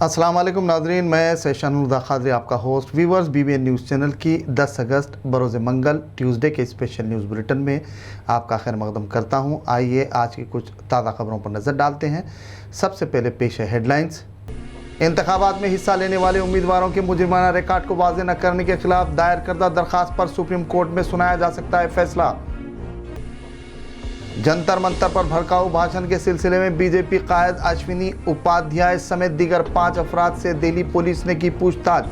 अस्सलाम वालेकुम नाज़रीन, मैं सैशानुल्लाह खादरी आपका host. Viewers, BBN news channel की 10 अगस्त बरोज़ मंगल ट्यूसडे के स्पेशल न्यूज़ बुलेटिन में आपका खैर मकदम करता हूं। आइए आज की कुछ ताज़ा खबरों पर नज़र डालते हैं। सबसे पहले पेश है हेडलाइंस। इंतखाबात में हिस्सा लेने वाले उम्मीदवारों के मुजरिमाना रिकॉर्ड को वाज़ेह न करने के खिलाफ दायर करदा दरख्वास्त पर सुप्रीम कोर्ट में सुनाया जा सकता है फैसला। जंतर मंतर पर भड़काऊ भाषण के सिलसिले में बीजेपी कायद अश्विनी उपाध्याय समेत दीगर 5 अफराद से दिल्ली पुलिस ने की पूछताछ।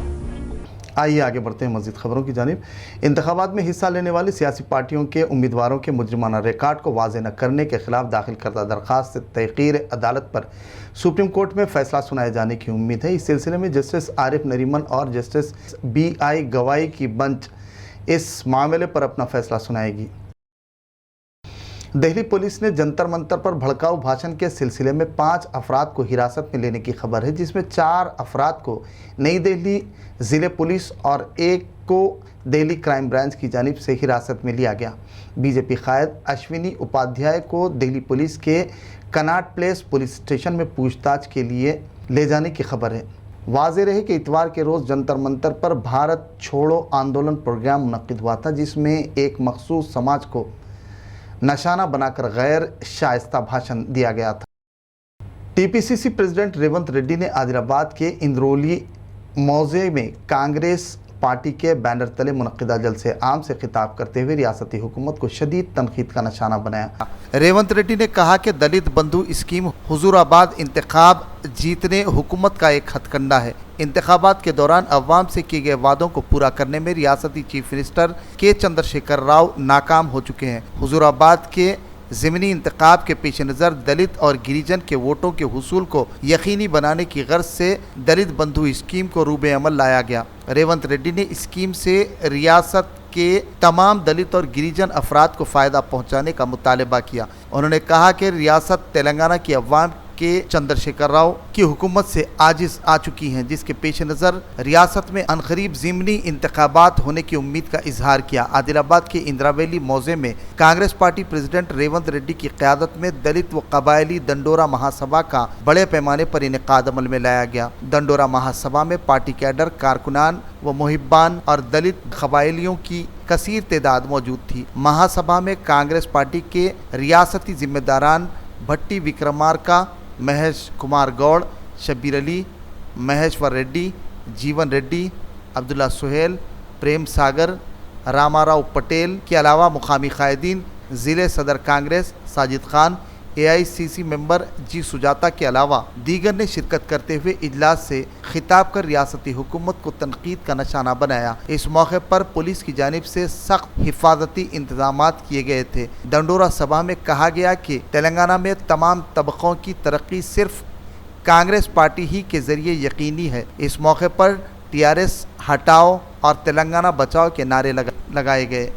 आइए आगे बढ़ते हैं मज़ीद खबरों की जानिब। इंतखाबात में हिस्सा लेने वाली सियासी पार्टियों के उम्मीदवारों के मुजरिमाना रिकॉर्ड को वाज़ेह न करने के खिलाफ दाखिल करदा दरख्वास्त से तहक़ीर अदालत पर सुप्रीम कोर्ट में फैसला सुनाए जाने की उम्मीद है। इस सिलसिले में जस्टिस आरिफ नरीमन और जस्टिस BI गवाई की बेंच इस मामले पर अपना फैसला सुनाएगी। दिल्ली पुलिस ने जंतर मंतर पर भड़काऊ भाषण के सिलसिले में 5 अफराद को हिरासत में लेने की खबर है, जिसमें 4 अफराद को नई दिल्ली ज़िले पुलिस और 1 को दिल्ली क्राइम ब्रांच की जानिब से हिरासत में लिया गया। बीजेपी कायद अश्विनी उपाध्याय को दिल्ली पुलिस के कनॉट प्लेस पुलिस स्टेशन में पूछताछ के लिए ले जाने की खबर है। वाज़ेह रहे कि इतवार के रोज़ जंतर मंतर पर भारत छोड़ो आंदोलन प्रोग्राम मुनक्किद हुआ था, जिसमें एक मखसूस समाज को निशाना बनाकर गैर शाइस्ता भाषण दिया गया था। TPCC प्रेसिडेंट रेवंत रेड्डी ने आदिलाबाद के इंद्रोली मौजे में कांग्रेस पार्टी के बैनर तले मुनक्किदा जलसे आम से खिताब करते हुए रियासती हुकूमत को शदीद तनकीद का निशाना बनाया। रेवंत रेड्डी ने कहा कि दलित बंधु स्कीम हुजूराबाद इंतखाब जीतने हुकूमत का एक हथकंडा है। इंतखाबात के दौरान अवाम से किए गए वादों को पूरा करने में रियासती चीफ मिनिस्टर के चंद्रशेखर राव नाकाम हो चुके हैं। हुजूराबाद के ज़िमनी इंतखाब के पेश नज़र दलित और गिरिजन के वोटों के हुसूल को यकीनी बनाने की गर्ज से दलित बंधु स्कीम को रूबे अमल लाया गया। रेवंत रेड्डी ने स्कीम से रियासत के तमाम दलित और गिरिजन अफराद को फ़ायदा पहुंचाने का मुतालबा किया। उन्होंने कहा कि रियासत तेलंगाना की अवाम के चंद्रशेखर राव की हुकूमत से आजिज़ आ चुकी हैं, जिसके पेश नज़र रियासत में अनकरीब ज़िमनी इंतखाबात होने की उम्मीद का इजहार किया। आदिलाबाद के इंदिरावैली मौजे में कांग्रेस पार्टी प्रेसिडेंट रेवंत रेड्डी की क़यादत में दलित व कबायली दंडोरा महासभा का बड़े पैमाने पर इनेकाद अमल में लाया गया। दंडोरा महासभा में पार्टी कैडर, कारकुनान व मुहिब्बान और दलित कबायलियों की कसीर तादाद मौजूद थी। महासभा में कांग्रेस पार्टी के रियासती जिम्मेदारान भट्टी विक्रमार्का, महेश कुमार गौड़, शब्बीर अली, महेश्वर रेड्डी, जीवन रेड्डी, अब्दुल्ला सुहेल, प्रेम सागर, रामाराव पटेल के अलावा मुकामी कायदीन, ज़िले सदर कांग्रेस साजिद खान, AICC मेंबर जी सुजाता के अलावा दीगर ने शिरकत करते हुए इजलास से खिताब कर रियासती हुकूमत को तनकीद का निशाना बनाया। इस मौके पर पुलिस की जानिब से सख्त हिफाजती इंतजामात किए गए थे। दंडोरा सभा में कहा गया कि तेलंगाना में तमाम तबकों की तरक्की सिर्फ कांग्रेस पार्टी ही के ज़रिए यकीनी है। इस मौके पर TRS हटाओ और तेलंगाना बचाओ के नारे लगाए गए।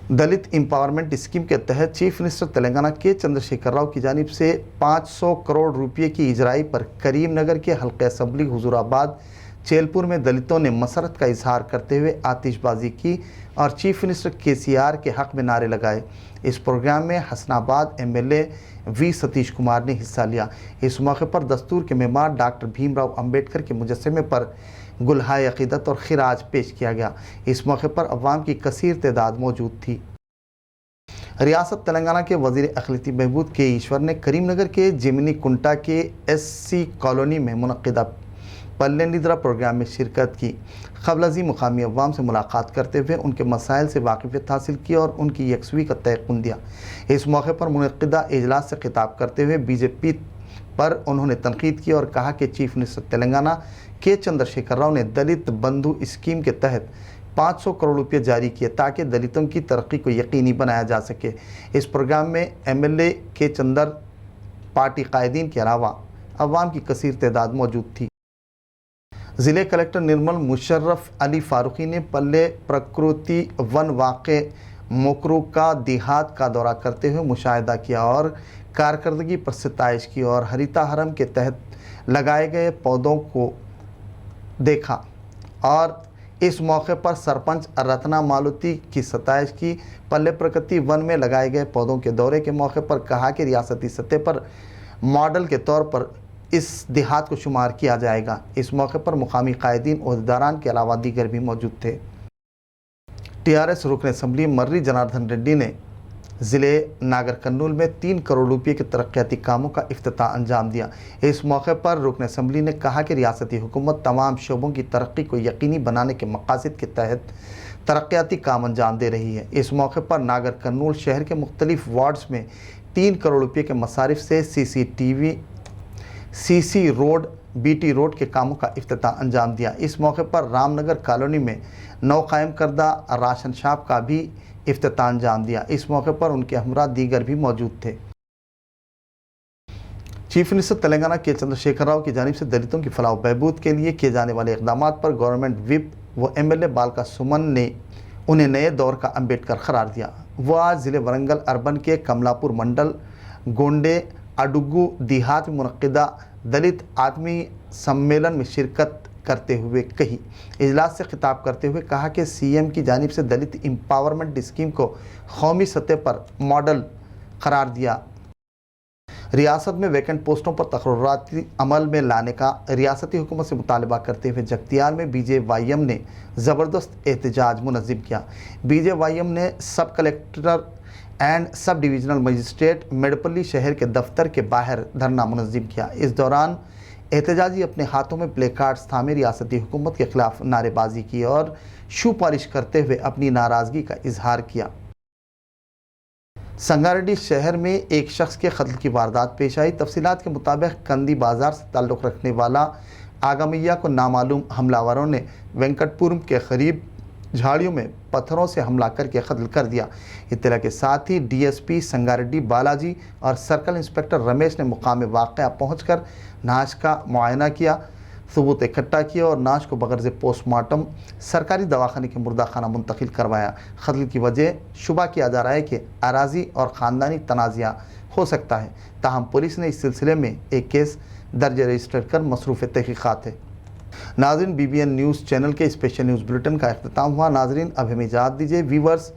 दलित एम्पावरमेंट स्कीम के तहत चीफ मिनिस्टर तेलंगाना के चंद्रशेखर राव की जानिब से 500 करोड़ रुपये की इजराई पर करीमनगर के हल्के असम्बली हुजूराबाद चेलपुर में दलितों ने मसरत का इजहार करते हुए आतिशबाजी की और चीफ मिनिस्टर KCR के हक़ में नारे लगाए। इस प्रोग्राम में हसनाबाद MLA V सतीश कुमार ने हिस्सा लिया। इस मौके पर दस्तूर के मेहमान डॉक्टर भीमराव अंबेडकर के मुजस्समे पर गुलहाए अक़ीदत और खिराज पेश किया गया। इस मौके पर अवाम की कसीर तादाद मौजूद थी। रियासत तेलंगाना के वज़ीर अक़लियती बहबूद के ईश्वर ने करीमनगर के जिमनी कुंटा के SC कॉलोनी में मुनक़्क़िदा पल्ले निद्रा प्रोग्राम में शिरकत की। क़ब्ल मुकामी अवाम से मुलाकात करते हुए उनके मसाइल से वाक़िफ़ियत हासिल की और उनकी यकसुई का तयक़ुन दिया। इस मौके पर मुनक़्क़िदा इजलास से खिताब करते हुए BJP पर उन्होंने तनकीद की और कहा कि चीफ मिनिस्टर तेलंगाना के चंद्रशेखर राव ने दलित बंधु स्कीम के तहत 500 करोड़ रुपये जारी किए ताकि दलितों की तरक्की को यकीनी बनाया जा सके। इस प्रोग्राम में MLA के चंदर, पार्टी कायदीन के अलावा अवाम की कसीर तादाद मौजूद थी। ज़िले कलेक्टर निर्मल मुशर्रफ अली फारूकी ने पल्ले प्रकृति वन वाक़े मोकरू का देहात का दौरा करते हुए मुशाहिदा किया और कारकर्दगी पर सिताइश की और हरिता हरम के तहत लगाए गए पौधों को देखा और इस मौके पर सरपंच रत्ना मालुती की सताइश की। पल्ले प्रकृति वन में लगाए गए पौधों के दौरे के मौके पर कहा कि रियासती सतह पर मॉडल के तौर पर اس دیہات کو شمار کیا جائے گا۔ اس موقع پر مقامی قائدین عہدیداران کے علاوہ دیگر بھی موجود تھے۔ TRS رکن اسمبلی مرری جناردھن ریڈی نے ضلع ناگر کرنول میں 3 کروڑ روپے کے ترقیاتی کاموں کا افتتاح انجام دیا۔ اس موقع پر رکن اسمبلی نے کہا کہ ریاستی حکومت تمام شعبوں کی ترقی کو یقینی بنانے کے مقاصد کے تحت ترقیاتی کام انجام دے رہی ہے۔ اس موقع پر ناگر کرنول شہر کے مختلف وارڈز میں 3 کروڑ روپے کے مصارف سے CC روڈ BT روڈ کے کاموں کا افتتاح انجام دیا۔ اس موقع پر رام نگر کالونی میں نو قائم کردہ راشن شاپ کا بھی افتتاح انجام دیا۔ اس موقع پر ان کے ہمراہ دیگر بھی موجود تھے۔ چیف منسٹر تلنگانہ کے چندرشیکھر راؤ کی جانب سے دلتوں کی فلاح و بہبود کے لیے کیے جانے والے اقدامات پر گورنمنٹ وپ و MLA بالکا سمن نے انہیں نئے دور کا امبیڈکر قرار دیا۔ وہ آج ضلع ورنگل اربن کے کملاپور منڈل گونڈے اڈگو دیہات میں منعقدہ دلت آدمی سمیلن میں شرکت کرتے ہوئے کہی۔ اجلاس سے خطاب کرتے ہوئے کہا کہ CM کی جانب سے دلت امپاورمنٹ اسکیم کو قومی سطح پر ماڈل قرار دیا۔ ریاست میں ویکنٹ پوسٹوں پر تقرراتی عمل میں لانے کا ریاستی حکومت سے مطالبہ کرتے ہوئے جگتیال میں BJYM نے زبردست احتجاج منظم کیا۔ BJYM نے sub collector and sub divisional magistrate Metpally شہر کے دفتر کے باہر دھرنا منظم کیا۔ اس دوران احتجاجی اپنے ہاتھوں میں پلے کارڈز تھامے ریاستی حکومت کے خلاف نعرے بازی کی اور شو پالش کرتے ہوئے اپنی ناراضگی کا اظہار کیا۔ سنگاریڈی شہر میں ایک شخص کے قتل کی واردات پیش آئی۔ تفصیلات کے مطابق کندی بازار سے تعلق رکھنے والا آگمیہ کو نامعلوم حملہ آوروں نے وینکٹ پورم کے قریب جھاڑیوں میں پتھروں سے حملہ کر کے قتل کر دیا۔ اطلاع کے ساتھ ہی DSP سنگاریڈی بالاجی اور سرکل انسپکٹر رمیش نے مقام واقعہ پہنچ کر نعش کا معائنہ کیا، ثبوت اکٹھا کیا اور نعش کو بغرض پوسٹ مارٹم سرکاری دواخانے کے مردہ خانہ منتقل کروایا۔ قتل کی وجہ شبہ کیا جا رہا ہے کہ اراضی اور خاندانی تنازعہ ہو سکتا ہے، تاہم پولیس نے اس سلسلے میں ایک کیس درج رجسٹر کر مصروف تحقیقات ہے۔ ناظرین، BBN نیوز چینل کے اسپیشل نیوز بلیٹن کا اختتام ہوا۔ ناظرین، اب ہمیں اجازت دیجیے۔ ویورز،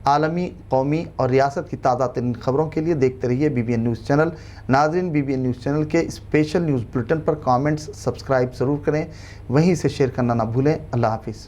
عالمی، قومی اور ریاست کی تازہ ترین خبروں کے لیے دیکھتے رہیے BBN نیوز چینل۔ ناظرین، BBN نیوز چینل کے اسپیشل نیوز بلیٹن پر کامنٹس سبسکرائب ضرور کریں، وہیں سے شیئر کرنا نہ بھولیں۔ اللہ حافظ۔